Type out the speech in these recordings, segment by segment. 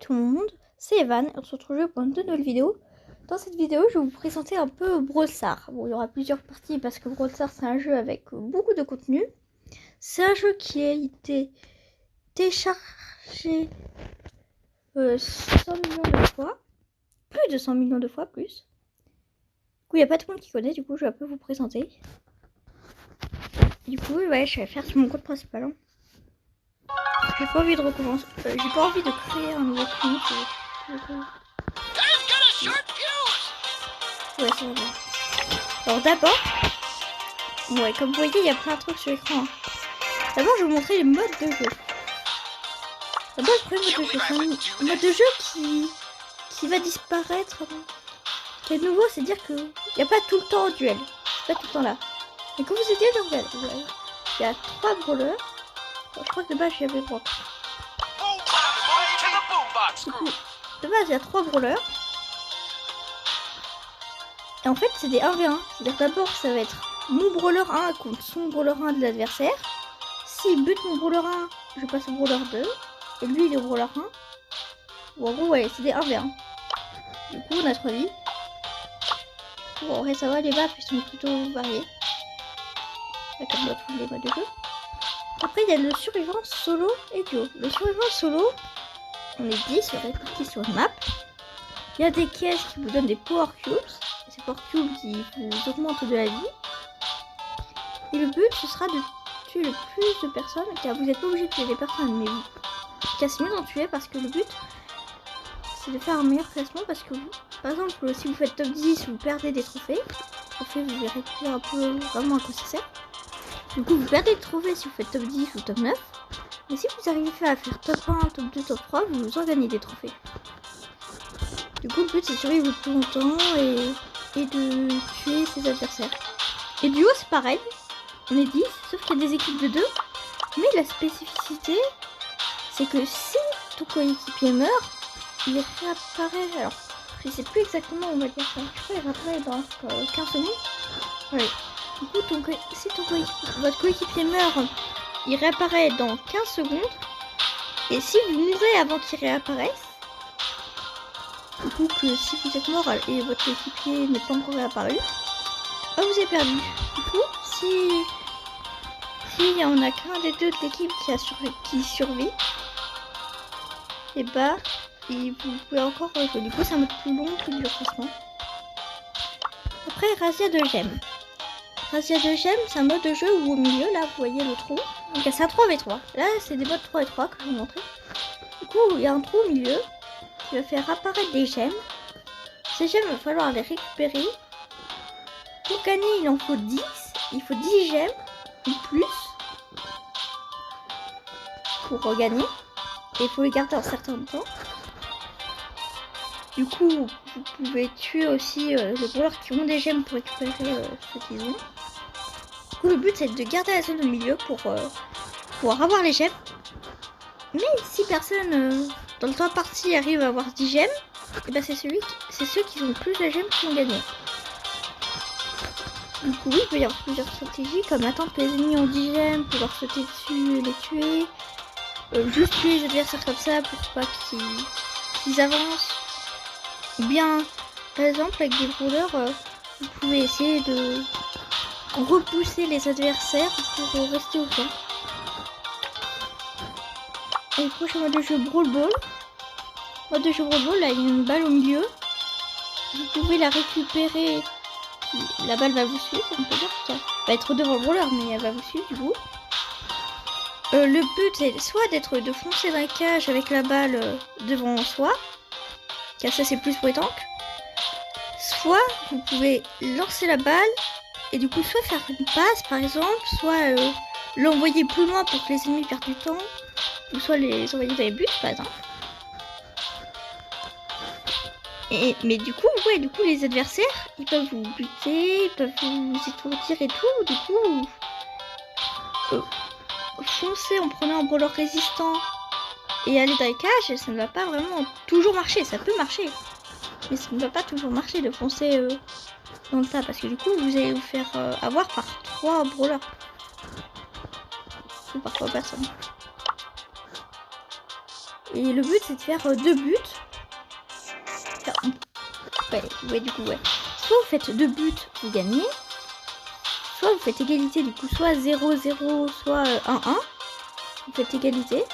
tout le monde, c'est Evan, on se retrouve pour une nouvelle vidéo. Dans cette vidéo, je vais vous présenter un peu Brawl Stars. Bon, il y aura plusieurs parties parce que Brawl Stars c'est un jeu avec beaucoup de contenu. C'est un jeu qui a été téléchargé 100 millions de fois, plus de 100 millions de fois plus. Du coup, il n'y a pas tout le monde qui connaît, du coup, je vais un peu vous présenter. Du coup, ouais, je vais faire sur mon compte principal. Hein. J'ai pas envie de recommencer. J'ai pas envie de créer un nouveau compte. Ouais, c'est vrai. Alors d'abord, ouais, comme vous voyez, il y a plein de trucs sur l'écran. Hein. D'abord, je vais vous montrer les modes de jeu. D'abord, le premier mode de jeu, c'est un mode de jeu qui va disparaître. Ce qui est nouveau, c'est dire que il n'y a pas tout le temps en duel. C'est pas tout le temps là. Mais quand vous étiez dans le duel, il y a 3 brawlers. Bon, je crois que de base, j'avais Brock. Du coup, de base, il y a 3 brawlers. Et en fait, c'est des 1v1. C'est-à-dire que d'abord, ça va être mon brawler 1 contre son brawler 1 de l'adversaire. S'il bute mon brawler 1, je passe au brawler 2. Et lui, il est au brawler 1. Bon, en gros, ouais, c'est des 1v1. Du coup, on a 3 vies. Bon, ouais, ça va, les maps, ils sont plutôt variés. Comme dans tous les modes de jeu. Après, il y a le survivant solo et duo. Le survivant solo, on est 10 répartis sur une map. Il y a des caisses qui vous donnent des power cubes. Et ces power cubes qui vous augmentent de la vie. Et le but, ce sera de tuer le plus de personnes. Car vous n'êtes pas obligé de tuer des personnes, mais c'est mieux d'en tuer parce que le but, c'est de faire un meilleur classement. Parce que vous, par exemple, si vous faites top 10, vous perdez des trophées. Trophées, vous verrez plus un peu vraiment à quoi ça sert. Du coup, vous perdez des trophées si vous faites top 10 ou top 9. Mais si vous arrivez à faire top 1, top 2, top 3, vous en gagnez des trophées. Du coup, le but, c'est de survivre le plus longtemps et de tuer ses adversaires. Et duo, c'est pareil. On est 10, sauf qu'il y a des équipes de 2. Mais la spécificité, c'est que si ton coéquipier meurt, il réapparaît. Alors, je sais plus exactement où on va dire ça. Je crois qu'il réapparaît dans 15 secondes. Ouais. Du coup, si votre coéquipier meurt, il réapparaît dans 15 secondes. Et si vous mourrez avant qu'il réapparaisse, du coup que si vous êtes mort et votre coéquipier n'est pas encore réapparu, bah vous avez perdu. Du coup, si on a qu'un des deux de l'équipe qui survit, et bah vous pouvez encore rejouer. Du coup, c'est un mode plus long, plus dur classement. Après, Razzia de gemmes. Razzia de gemmes, c'est un mode de jeu où au milieu, là, vous voyez le trou. Donc c'est un 3v3. Là, c'est des modes 3v3 que je vais vous montrer. Du coup, il y a un trou au milieu qui va faire apparaître des gemmes. Ces gemmes, il va falloir les récupérer. Pour gagner, il en faut 10. Il faut 10 gemmes ou plus pour gagner. Et il faut les garder un certain temps. Du coup, vous pouvez tuer aussi les brawlers qui ont des gemmes pour récupérer ceux qu'ils ont. Du coup, le but, c'est de garder la zone au milieu pour pouvoir avoir les gemmes. Mais si personne dans le temps parti arrive à avoir 10 gemmes, et ben c'est ceux qui ont le plus de gemmes qui ont gagné. Du coup, oui, il peut y avoir plusieurs stratégies, comme attendre que les ennemis ont 10 gemmes, pouvoir sauter dessus et les tuer. Juste tuer les adversaires comme ça pour pas qu'ils avancent. Ou bien, par exemple, avec des brawlers, vous pouvez essayer de repousser les adversaires pour rester au fond. Et le prochain mode de jeu, Brawl Ball. Mode de jeu Brawl Ball, là il y a une balle au milieu. Vous pouvez la récupérer. La balle va vous suivre, on peut dire qu'elle va être devant le brawler, mais elle va vous suivre du coup. Le but c'est soit de foncer dans la cage avec la balle devant soi, car ça c'est plus pour les tanks. Soit vous pouvez lancer la balle et du coup soit faire une passe par exemple, soit l'envoyer plus loin pour que les ennemis perdent du temps, ou soit les envoyer dans les buts par exemple. Mais du coup, ouais, les adversaires, ils peuvent vous buter, ils peuvent vous étourdir et tout. Du coup, foncer en prenant un brawler résistant et aller dans les cages, ça ne va pas vraiment toujours marcher. Ça peut marcher, mais ça ne va pas toujours marcher de foncer dans le tas. Parce que du coup, vous allez vous faire avoir par 3 brawlers. Ou par 3 personnes. Et le but c'est de faire 2 buts. Enfin, ouais, du coup, ouais. Soit vous faites 2 buts, vous gagnez. Soit vous faites égalité, du coup, soit 0-0, soit 1-1. Vous faites égalité.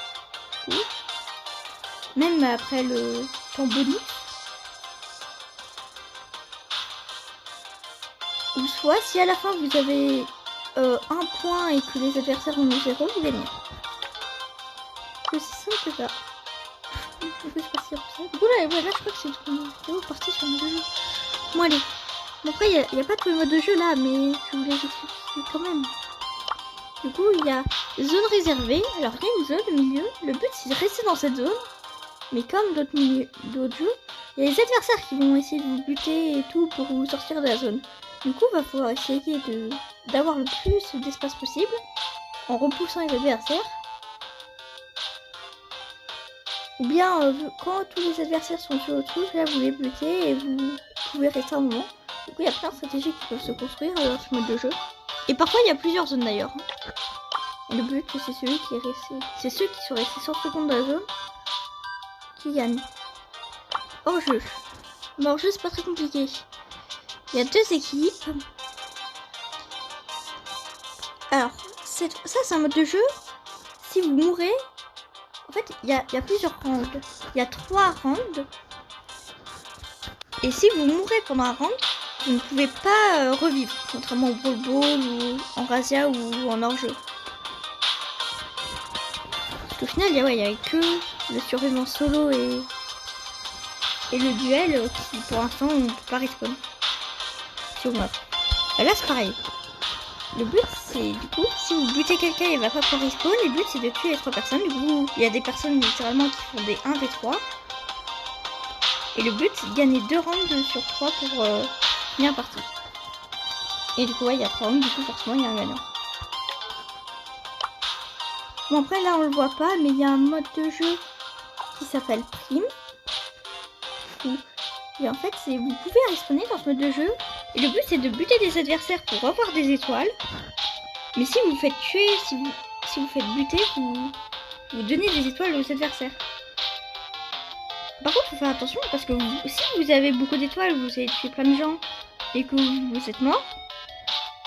Même après le temps bonus. Ou soit, si à la fin vous avez 1 point et que les adversaires en ont 0, vous gagnez. C'est aussi simple que ça. Du coup, c'est pas si simple. Du coup, là, je crois que c'est une vidéo partie sur le mode de jeu. Bon, allez. Bon, après, il n'y a pas tout le mode de jeu là, mais je vous les explique quand même. Du coup, il y a zone réservée. Alors, il y a une zone au milieu. Le but, c'est de rester dans cette zone. Mais comme d'autres jeux, il y a les adversaires qui vont essayer de vous buter et tout pour vous sortir de la zone. Du coup, il va falloir essayer d'avoir le plus d'espace possible en repoussant les adversaires. Ou bien, quand tous les adversaires sont sur le truc, là, vous les butez et vous pouvez rester un moment. Du coup, il y a plein de stratégies qui peuvent se construire dans ce mode de jeu. Et parfois, il y a plusieurs zones d'ailleurs. Et le but, c'est celui qui est resté. C'est ceux qui sont restés 100 secondes dans la zone qui gagnent. Hors-jeu. Bon, hors-jeu, c'est pas très compliqué. Il y a 2 équipes. Alors, ça, c'est un mode de jeu. Si vous mourrez, en fait, il y a plusieurs rounds. Il y a 3 rounds. Et si vous mourrez pendant un round, vous ne pouvez pas revivre, contrairement au Brawl Ball ou en Razia ou en hors-jeu. Parce qu'au final, il y avait que le survivant solo et le duel qui, pour l'instant, on ne peut pas respawn. Si on meurt. Là, c'est pareil. Le but, c'est du coup, si vous butez quelqu'un, il va pas pouvoir respawn. Le but, c'est de tuer les 3 personnes. Du coup, il y a des personnes littéralement qui font des 1v3. Et le but, c'est de gagner 2 rounds sur 3 pour finir partie. Et du coup, ouais, il y a 3 rounds, du coup, forcément, il y a un gagnant. Bon, après, là, on le voit pas, mais il y a un mode de jeu qui s'appelle Prime. Et en fait, vous pouvez respawner dans ce mode de jeu. Et le but, c'est de buter des adversaires pour avoir des étoiles. Mais si vous vous faites tuer, si vous faites buter, vous donnez des étoiles aux adversaires. Par contre, il faut faire attention parce que si vous avez beaucoup d'étoiles, vous avez tué plein de gens et que vous êtes mort,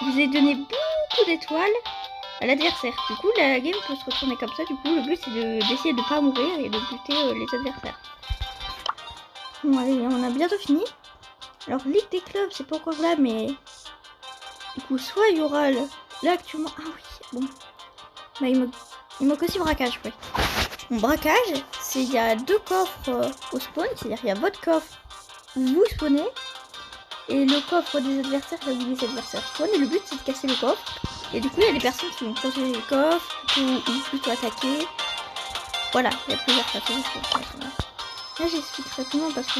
vous avez donné beaucoup d'étoiles à l'adversaire. Du coup, la game peut se retourner comme ça. Du coup, le but, c'est d'essayer de ne pas mourir et de buter les adversaires. Bon, allez, on a bientôt fini. Alors, Ligue des clubs, c'est pas encore là, mais du coup, soit il y aura là actuellement. Ah oui, bon. Bah, il manque aussi braquage, ouais. Bon, braquage, c'est il y a 2 coffres au spawn, c'est-à-dire il y a votre coffre où vous spawnez et le coffre des adversaires là où les adversaires spawnent. Et le but, c'est de casser le coffre. Et du coup, il y a des personnes qui vont protéger les coffres ou plutôt attaquer. Voilà, il y a plusieurs stratégies pour ça. Là, j'explique rapidement parce que.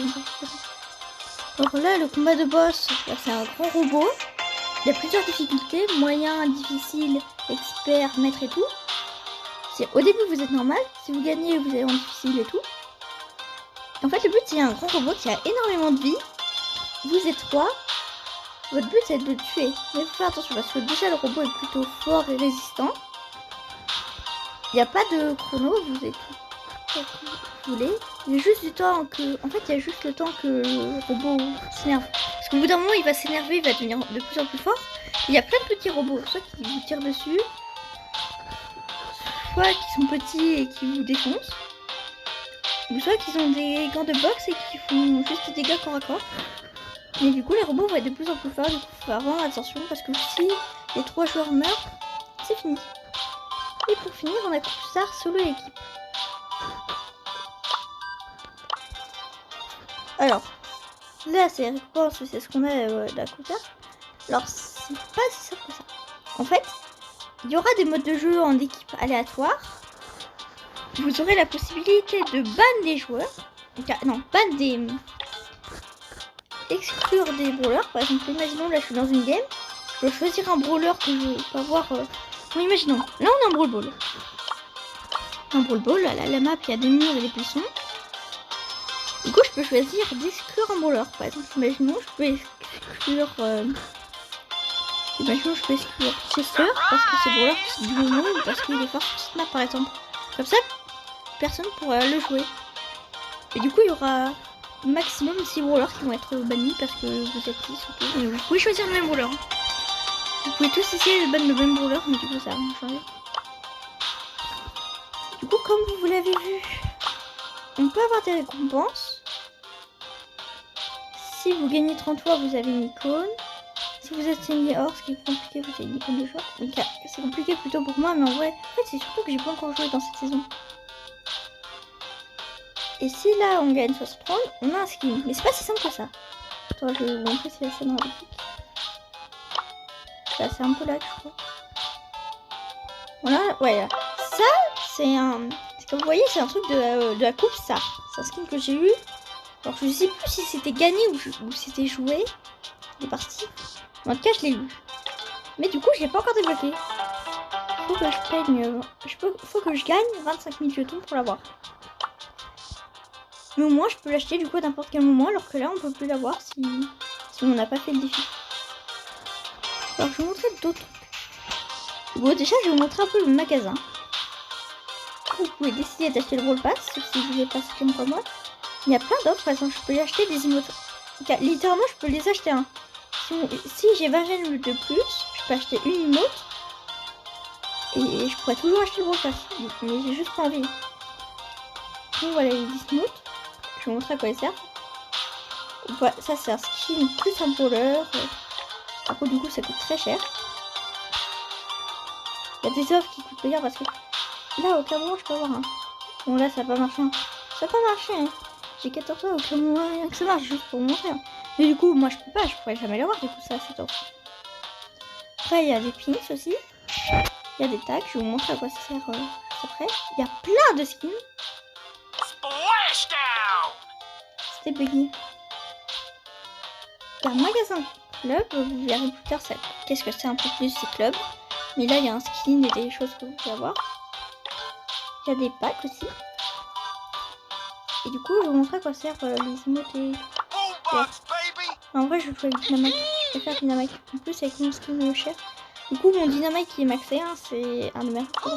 Donc là, le combat de boss, c'est un grand robot. Il y a plusieurs difficultés, moyen, difficile, expert, maître et tout. Au début, vous êtes normal. Si vous gagnez, vous allez en difficile et tout. En fait, le but, c'est un grand robot qui a énormément de vie. Vous êtes 3. Votre but, c'est de le tuer. Mais il faut faire attention parce que déjà, le robot est plutôt fort et résistant. Il n'y a pas de chrono. Vous êtes tout vous voulez. Il y a juste du temps que... En fait, il y a juste le temps que le robot s'énerve. Parce qu'au bout d'un moment, il va s'énerver, il va devenir de plus en plus fort. Il y a plein de petits robots, soit qui vous tirent dessus, soit qui sont petits et qui vous défoncent, ou soit qui ont des gants de boxe et qui font juste des dégâts corps à corps. Mais du coup, les robots vont être de plus en plus forts, du coup, il faut faire vraiment attention parce que si les 3 joueurs meurent, c'est fini. Et pour finir, on a Star solo et équipe. Alors, là, c'est récompense, c'est ce qu'on a la quota. Alors, c'est pas si simple que ça. En fait, il y aura des modes de jeu en équipe aléatoire. Vous aurez la possibilité de ban des joueurs. Non, ban des... exclure des brawlers. Par exemple, imaginons, là, je suis dans une game. Je vais choisir un brawler que je veux pas voir... Bon, imaginons, là, on a un brawl ball. Un brawl ball, là, la map, il y a des murs et des buissons. Du coup, je peux choisir d'exclure un brawler. Par exemple, imaginons, je peux exclure... imaginons, je peux exclure Chester parce que c'est brawler du moment ou parce qu'il est fort sur cette map, par exemple. Comme ça, personne pourra le jouer. Et du coup, il y aura maximum 6 brawlers qui vont être bannis parce que vous êtes 10 surtout. Mais vous pouvez choisir le même brawler. Vous pouvez tous essayer de ban le même brawler, mais du coup, ça va rien changer. Du coup, comme vous l'avez vu, on peut avoir des récompenses. Si vous gagnez 30 fois, vous avez une icône. Si vous atteignez or, ce qui est compliqué, vous avez une icône de joueur. C'est compliqué plutôt pour moi, mais en vrai, c'est surtout que j'ai pas encore joué dans cette saison. Et si là on gagne 60, on a un skin. Mais c'est pas si simple que ça. Attends, je vais vous montrer si la scène en boutique. Là, c'est un peu là, je crois. Voilà, ouais. Là. Ça, c'est un. Comme vous voyez, c'est un truc de la coupe Star. C'est un skin que j'ai eu. Alors, je sais plus si c'était gagné ou si c'était joué. Des parties. En tout cas, je l'ai eu. Mais du coup, je l'ai pas encore débloqué. Faut que je peigne. Faut que je gagne 25 000 jetons pour l'avoir. Mais au moins, je peux l'acheter du coup à n'importe quel moment, alors que là, on peut plus l'avoir si on n'a pas fait le défi. Alors, je vais vous montrer d'autres trucs. Bon, déjà, je vais vous montrer un peu le magasin. Vous pouvez décider d'acheter le Brawl Pass, sauf si vous n'avez pas ce comme moi. Il y a plein d'offres, par exemple, je peux y acheter des emotes. Littéralement, je peux les acheter un. Si j'ai 20 gemmes de plus, je peux acheter une emote. Et je pourrais toujours acheter le Brawl Pass. Mais j'ai juste pas envie. Donc voilà les 10 emotes. Je vais vous montrer à quoi ils servent. Voilà, ça c'est un skin plus un brawler. Après du coup ça coûte très cher. Il y a des offres qui coûtent cher parce que là au cas où je peux avoir un. Bon là ça va pas marcher. Ça va pas marcher. Hein. J'ai 14 ans au cas où rien que ça marche juste pour vous montrer. Hein. Mais du coup moi je peux pas, je pourrais jamais l'avoir du coup ça c'est top. Après il y a des pins aussi. Il y a des tags, je vais vous montrer à quoi ça sert après. Il y a plein de skins. C'était buggy. Il y a un magasin club, vous verrez plus tard qu'est-ce que c'est un peu plus ces clubs. Mais là il y a un skin et des choses que vous pouvez avoir. Il y a des packs aussi. Et du coup je vous montrer à quoi servent les emotes et... Ouais. En vrai je joue avec Dynamite, je préfère Dynamite. En plus avec mon skin cher. Du coup mon Dynamite qui est maxé, hein, c'est un de mes trucs.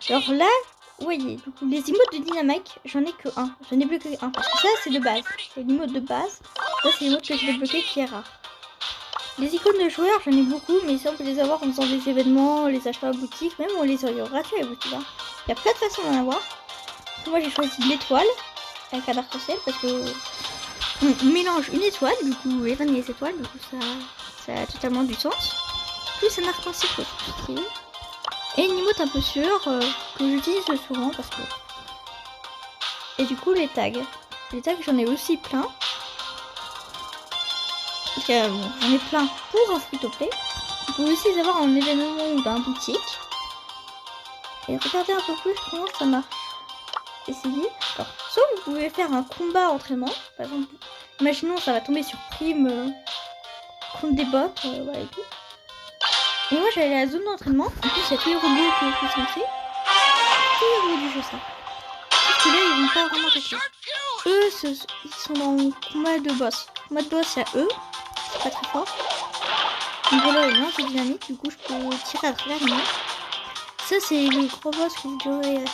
Alors là, vous voyez, du coup, les emotes de Dynamite, j'en ai que un. Je n'ai plus que un. Parce que ça c'est de base. C'est l'emote de base. Ça c'est l'emote que j'ai débloqué qui est rare. Les icônes de joueurs, j'en ai beaucoup, mais ça on peut les avoir en faisant des événements, les achats à boutique, même on les a gratuits à la boutique. Hein. Il y a plein de façons d'en avoir. Moi j'ai choisi l'étoile avec un arc-en-ciel parce que on mélange une étoile, du coup et les étoiles, du coup ça a totalement du sens. Plus un arc-en-ciel stylé. Et une emote un peu sûre que j'utilise souvent parce que. Et du coup les tags. Les tags j'en ai aussi plein. Parce que j'en ai plein pour un free-to-play. Vous pouvez aussi les avoir en événement ou dans la boutique. Et regardez un peu plus comment ça marche. Essayez. Alors, soit vous pouvez faire un combat entraînement. Par exemple, imaginons ça va tomber sur prime contre des bots, voilà et tout. Et moi j'allais à la zone d'entraînement. En plus il y a tous les robots que je suis censée. Tous les robots du jeu ça. Sauf que là ils vont pas vraiment attaquer. Eux ils sont dans le combat de boss. Le combat de boss il y a eux. C'est pas très fort. Donc voilà il lance des dynamites. Du coup je peux tirer à travers les mains. Ça c'est le gros boss que vous devrez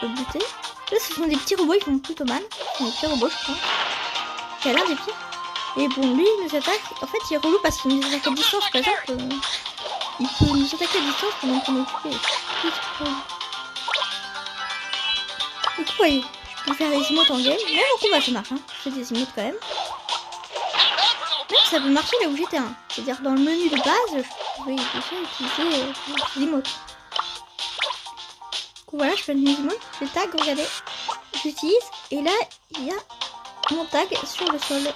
buter. Là ce sont des petits robots, ils font plutôt mal. Des petits robots je crois. Qui a l'air des pires. Et bon lui il nous attaque. En fait il est relou parce qu'il nous attaque à distance par exemple. Il peut nous attaquer à distance pendant qu'on est occupé. Du coup, voyez, je peux faire les emotes en game. Même au combat, ça marche. Hein. Je fais des emotes quand même. Même ça peut marcher là où j'étais. Hein. C'est-à-dire dans le menu de base, je pouvais utiliser les emotes. Du coup, voilà, je fais mes emotes. Le tag, regardez. J'utilise. Et là, il y a mon tag sur le sol.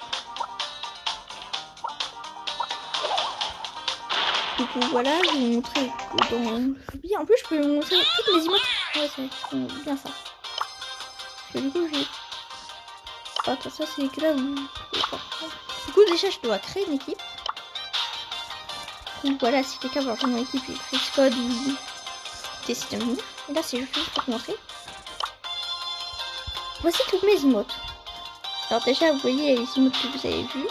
Du coup voilà, je vais vous montrer que dans... En plus je peux vous montrer toutes mes emotes. Ouais c'est bien ça. Parce que du coup j'ai... Attends, ça c'est que là où... Du coup déjà je dois créer une équipe. Donc voilà, si quelqu'un veut rejoindre mon équipe, il crée ce code ou décide de venir. Et là c'est juste pour vous montrer. Voici toutes mes emotes. Alors déjà vous voyez les emotes que vous avez vues.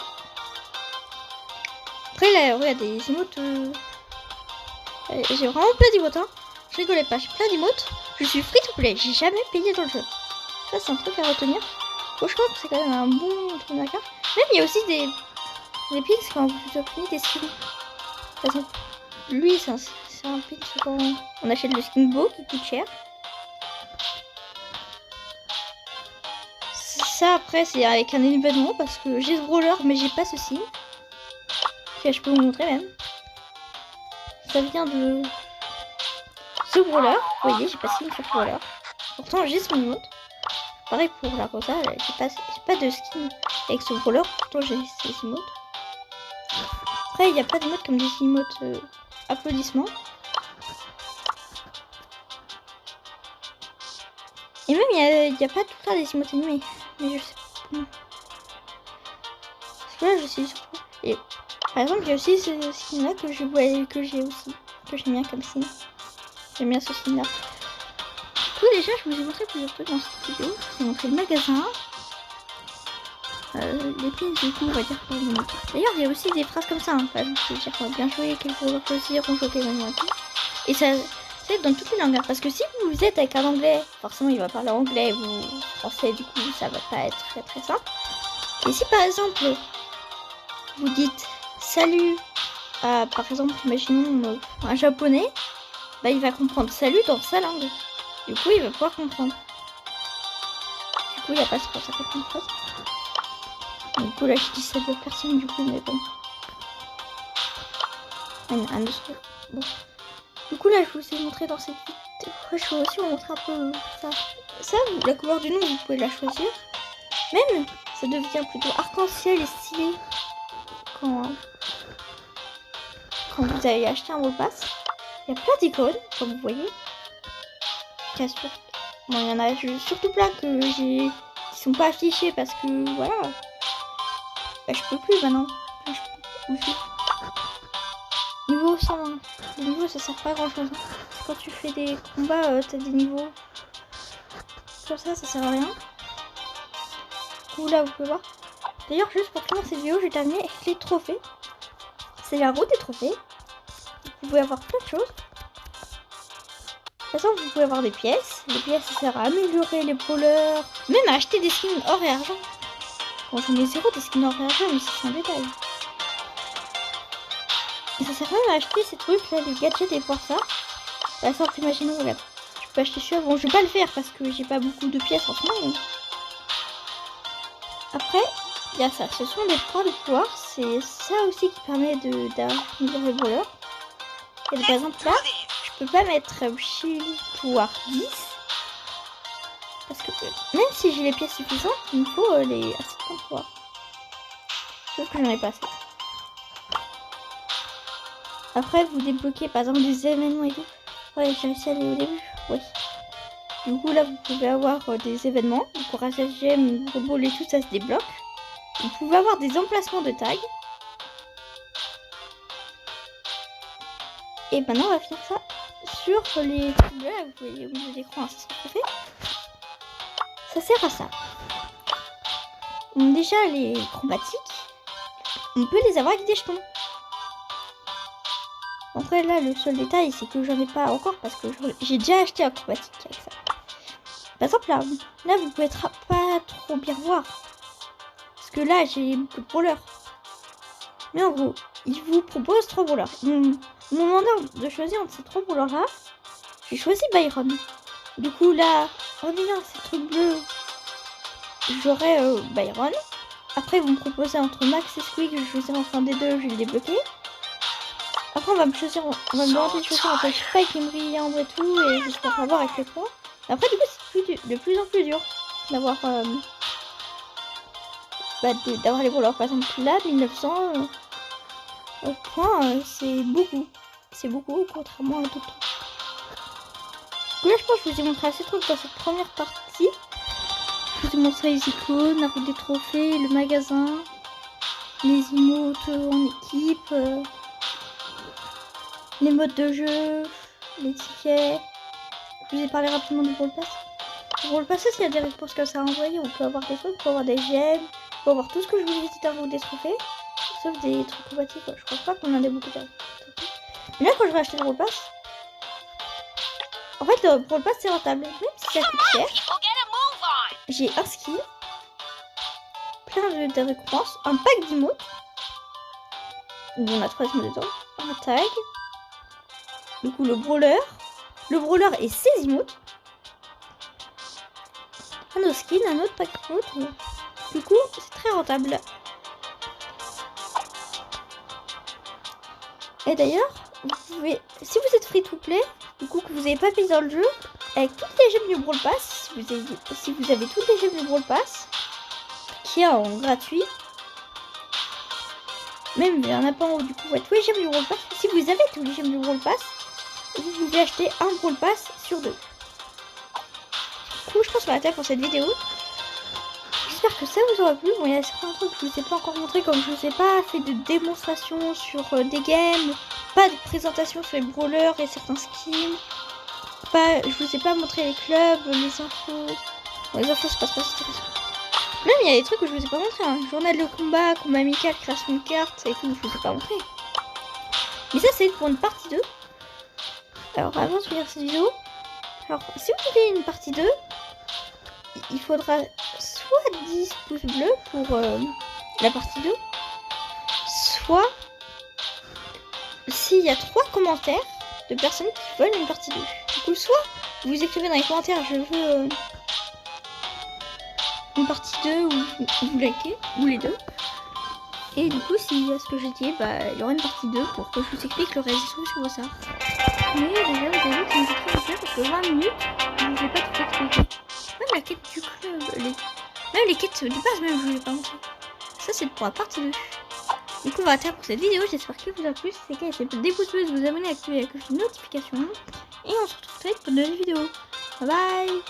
Après là, regardez, les emotes... J'ai vraiment pas d'emotes, hein. rigolez pas, j'ai plein d'emotes. Je suis free to play, j'ai jamais payé dans le jeu. Ça, c'est un truc à retenir. Bon, je crois que c'est quand même un bon truc d'accord. Même, il y a aussi des pins quand vous obtenez des skins. Par exemple, lui, c'est un pin quand on achète le skin beau qui coûte cher. Ça, après, c'est avec un événement parce que j'ai ce brawler, mais j'ai pas ce signe. Que je peux vous montrer même. Ça vient de ce brawler. Vous voyez, j'ai pas signe sur ce brawler. Pourtant, j'ai son emote. Pareil pour la Rosa, j'ai pas de skin avec ce brawler. Pourtant, j'ai ces emotes. Après, il n'y a pas de emotes comme des emotes applaudissements. Et même, il n'y a pas tout le temps des emotes animés. Mais je sais pas. Parce que là, je sais surtout. Et par exemple, il y a aussi ce skin là que j'ai aussi. Que j'aime bien comme skin. J'aime bien ce skin là. Du coup, déjà, je vous ai montré plusieurs trucs dans cette vidéo. Je vous ai montré le magasin. Les pins, du coup, on va dire. D'ailleurs, il y a aussi des phrases comme ça. Hein. Par exemple, dire bien joué, quel joueur choisir, on joue quel joueur. Et ça. C'est dans toutes les langues, parce que si vous êtes avec un anglais, forcément il va parler anglais ou français, du coup ça va pas être très très simple. Et si par exemple vous dites salut à par exemple imaginons un japonais, bah il va comprendre salut dans sa langue. Du coup il va pouvoir comprendre. Du coup il n'y a pas ce qu'on s'appelle comme phrase. Du coup là je dis salut à personne du coup mais bon. Un autre. Bon. Du coup là je vous ai montré dans cette vidéo, je vais aussi vous montrer un peu ça. Ça, la couleur du nom vous pouvez la choisir. Même ça devient plutôt arc-en-ciel et stylé quand vous allez acheter un Brawl Pass. Il y a plein d'icônes comme vous voyez. Bon, il y en a surtout plein qui sont pas affichés parce que voilà. Bah, je peux plus maintenant. Niveau 100, les niveaux ça sert pas à grand chose. Quand tu fais des combats, t'as des niveaux comme ça sert à rien. Du coup là vous pouvez voir. D'ailleurs juste pour finir cette vidéo, j'ai terminé avec les trophées. C'est la route des trophées. Vous pouvez avoir plein de choses. De toute façon vous pouvez avoir des pièces. Les pièces ça sert à améliorer les brawlers. Même à acheter des skins or et argent. Bon j'en ai zéro des skins or et argent mais c'est un détail. Et ça sert même à acheter ces trucs là, les gadgets et pour ça. Par exemple, imaginons, regarde, je peux acheter celui-là. Bon, je vais pas le faire parce que j'ai pas beaucoup de pièces en ce moment. Après, il y a ça. Ce sont des points de pouvoir. C'est ça aussi qui permet d'améliorer le brawler. Et par exemple là, je peux pas mettre shield pouvoir 10. Parce que même si j'ai les pièces suffisantes, il me faut les assez de points de pouvoir. Sauf que j'en ai pas assez. Après, vous débloquez par exemple des événements et tout. Ouais, j'ai réussi à aller au début. Oui. Du coup, là, vous pouvez avoir des événements. Du courage GM, robot et tout, ça se débloque. Vous pouvez avoir des emplacements de tag. Et maintenant, on va finir ça sur les trucs là. Vous voyez au milieu de l'écran, c'est ce que je fais. Ça sert à ça. Donc, déjà, les chromatiques, on peut les avoir avec des jetons. Après là le seul détail c'est que j'en ai pas encore parce que j'ai déjà acheté un chromatique avec ça. Par exemple là vous pouvez pas trop bien voir. Parce que là j'ai beaucoup de brawlers. Mais en gros, il vous propose 3 brawlers. Ils m'ont demandé de choisir entre ces 3 brawlers là. J'ai choisi Byron. Du coup là, en ayant ces trucs bleus, j'aurai Byron. Après vous me proposez entre Max et Squeak, je choisis entre un des deux, je vais le débloquer. Après on va me demander de choisir entre Spike et Brillant et tout et je vais avoir avec les points. Après du coup c'est de plus en plus dur d'avoir d'avoir les brawlers. Par exemple là 1900 points c'est beaucoup. C'est beaucoup contrairement à d'autres trucs. Là je pense que je vous ai montré assez de trucs dans cette première partie. Je vous ai montré les icônes, la route des trophées, le magasin, les emotes en équipe. Les modes de jeu, les tickets. Je vous ai parlé rapidement du Brawl Pass. Le Brawl Pass, il y a des réponses que ça a envoyé. On peut avoir des trucs, on peut avoir des gemmes, on peut avoir tout ce que je vous ai dit dans le des trophées. Sauf des trucs automatiques. Je crois pas qu'on en ait beaucoup de. Mais là, quand je vais acheter le Brawl Pass, En fait, le Brawl Pass c'est rentable, même si ça coûte cher. J'ai un skin, plein de récompenses, un pack d'emotes, où on a 3 emotes dedans, un tag, du coup le brawler et ses emotes, un autre skin, un autre pack d'emotes, du coup c'est très rentable. Et d'ailleurs, vous pouvez, si vous êtes free to play, du coup que vous n'avez pas mis dans le jeu, avec toutes les gemmes du Brawl Pass, si vous avez toutes les gemmes du Brawl Pass, qui est en gratuit, même il y en a pas en haut, du coup, ouais, tous les gemmes du Brawl Pass, si vous avez tous les gemmes du Brawl Pass, vous pouvez acheter un Brawl Pass sur 2. Du coup, je pense qu'on va pour cette vidéo. J'espère que ça vous aura plu. Bon, il y a certains trucs que je ne vous ai pas encore montré, comme je ne vous ai pas fait de démonstration sur des games, pas de présentation sur les brawlers et certains skins. Je vous ai pas montré les clubs, les infos. Bon, les infos, c'est pas trop intéressant. Même il y a des trucs que je vous ai pas montré. Hein. Journal de combat, combat amical, création de cartes et tout, je vous ai pas montré. Mais ça, c'est pour une partie 2. Alors, avant de finir cette vidéo, alors si vous voulez une partie 2, il faudra soit 10 pouces bleus pour la partie 2, soit s'il y a 3 commentaires de personnes qui veulent une partie 2. Du coup, soit vous écrivez dans les commentaires je veux une partie 2 ou vous likez, ou les deux. Et du coup, s'il y a ce que j'ai dit, il y aura une partie 2 pour que je vous explique le reste sur ça. Mais déjà, vous avez vu que c'est très bien parce que 20 minutes, je ne vous ai pas tout expliqué. Même la quête du club, même les quêtes de base, même je ne vous ai pas montré. Ça, c'est pour la partie 2. Du coup, on va arrêter pour cette vidéo. J'espère qu'elle vous a plu. Si c'est le cas, essayez de des pouces bleus, de vous abonner, activer la cloche de notification. Et on se retrouve très vite pour de nouvelles vidéos. Bye bye.